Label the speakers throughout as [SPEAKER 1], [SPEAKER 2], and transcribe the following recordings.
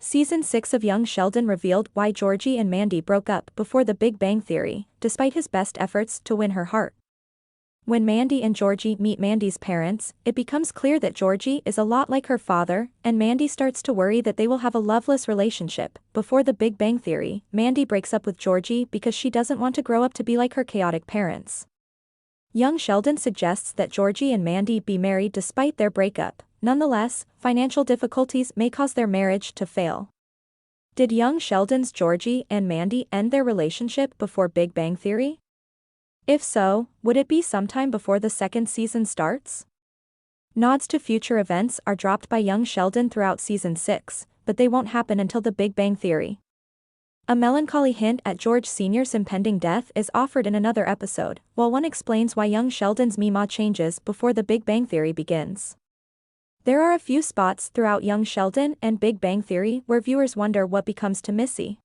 [SPEAKER 1] Season 6 of Young Sheldon revealed why Georgie and Mandy broke up before The Big Bang Theory, despite his best efforts to win her heart. When Mandy and Georgie meet Mandy's parents, it becomes clear that Georgie is a lot like her father, and Mandy starts to worry that they will have a loveless relationship. Before The Big Bang Theory, Mandy breaks up with Georgie because she doesn't want to grow up to be like her chaotic parents. Young Sheldon suggests that Georgie and Mandy be married despite their breakup. Nonetheless, financial difficulties may cause their marriage to fail. Did Young Sheldon's Georgie and Mandy end their relationship before Big Bang Theory? If so, would it be sometime before the second season starts? Nods to future events are dropped by Young Sheldon throughout Season 6, but they won't happen until The Big Bang Theory. A melancholy hint at George Sr.'s impending death is offered in another episode, while one explains why Young Sheldon's Mima changes before The Big Bang Theory begins. There are a few spots throughout Young Sheldon and Big Bang Theory where viewers wonder what becomes to Missy.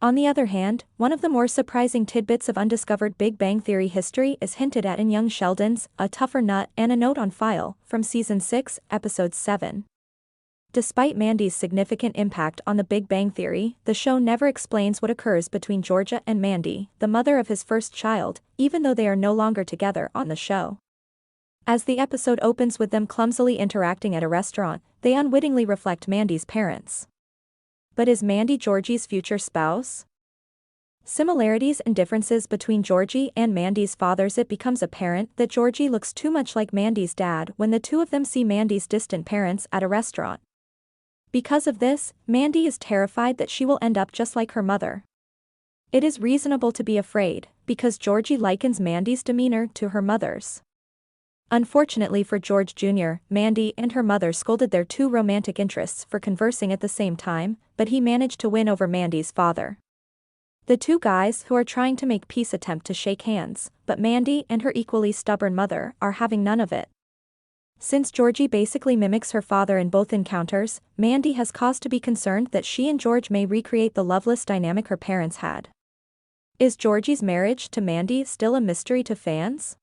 [SPEAKER 1] On the other hand, one of the more surprising tidbits of undiscovered Big Bang Theory history is hinted at in Young Sheldon's A Tougher Nut and a Note on File, from Season 6, Episode 7. Despite Mandy's significant impact on The Big Bang Theory, the show never explains what occurs between Georgia and Mandy, the mother of his first child, even though they are no longer together on the show. As the episode opens with them clumsily interacting at a restaurant, they unwittingly reflect Mandy's parents. But is Mandy Georgie's future spouse? Similarities and differences between Georgie and Mandy's fathers. It becomes apparent that Georgie looks too much like Mandy's dad when the two of them see Mandy's distant parents at a restaurant. Because of this, Mandy is terrified that she will end up just like her mother. It is reasonable to be afraid, because Georgie likens Mandy's demeanor to her mother's. Unfortunately for George Jr., Mandy and her mother scolded their two romantic interests for conversing at the same time, but he managed to win over Mandy's father. The two guys who are trying to make peace attempt to shake hands, but Mandy and her equally stubborn mother are having none of it. Since Georgie basically mimics her father in both encounters, Mandy has cause to be concerned that she and George may recreate the loveless dynamic her parents had. Is Georgie's marriage to Mandy still a mystery to fans?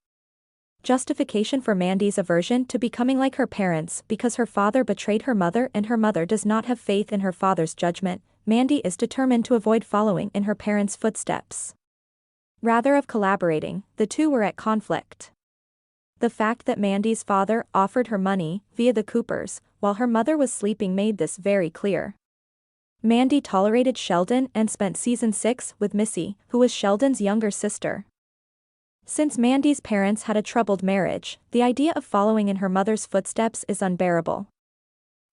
[SPEAKER 1] Justification for Mandy's aversion to becoming like her parents because her father betrayed her mother and her mother does not have faith in her father's judgment. Mandy is determined to avoid following in her parents' footsteps. Rather of collaborating, the two were at conflict. The fact that Mandy's father offered her money via the Coopers while her mother was sleeping made this very clear. Mandy tolerated Sheldon and spent Season 6 with Missy, who was Sheldon's younger sister. Since Mandy's parents had a troubled marriage, the idea of following in her mother's footsteps is unbearable.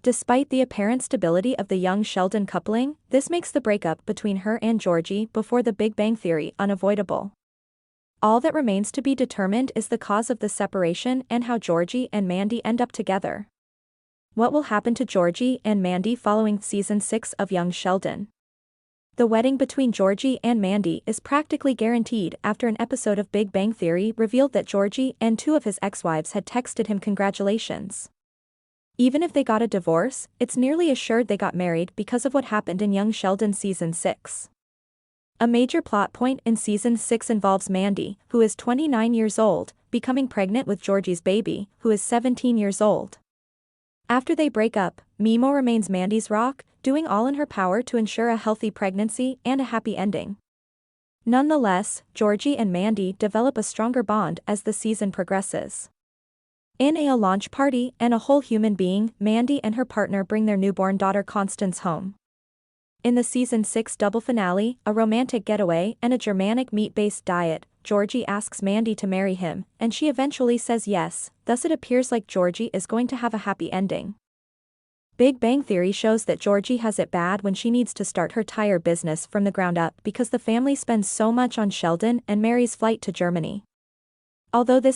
[SPEAKER 1] Despite the apparent stability of the Young Sheldon coupling, this makes the breakup between her and Georgie before The Big Bang Theory unavoidable. All that remains to be determined is the cause of the separation and how Georgie and Mandy end up together. What will happen to Georgie and Mandy following Season 6 of Young Sheldon? The wedding between Georgie and Mandy is practically guaranteed after an episode of Big Bang Theory revealed that Georgie and two of his ex-wives had texted him congratulations. Even if they got a divorce, it's nearly assured they got married because of what happened in Young Sheldon Season 6. A major plot point in Season 6 involves Mandy, who is 29 years old, becoming pregnant with Georgie's baby, who is 17 years old. After they break up, Mimo remains Mandy's rock, doing all in her power to ensure a healthy pregnancy and a happy ending. Nonetheless, Georgie and Mandy develop a stronger bond as the season progresses. In a launch party and a whole human being, Mandy and her partner bring their newborn daughter Constance home. In the Season 6 double finale, a romantic getaway and a Germanic meat-based diet, Georgie asks Mandy to marry him, and she eventually says yes, thus it appears like Georgie is going to have a happy ending. Big Bang Theory shows that Georgie has it bad when she needs to start her tire business from the ground up because the family spends so much on Sheldon and Mary's flight to Germany. Although this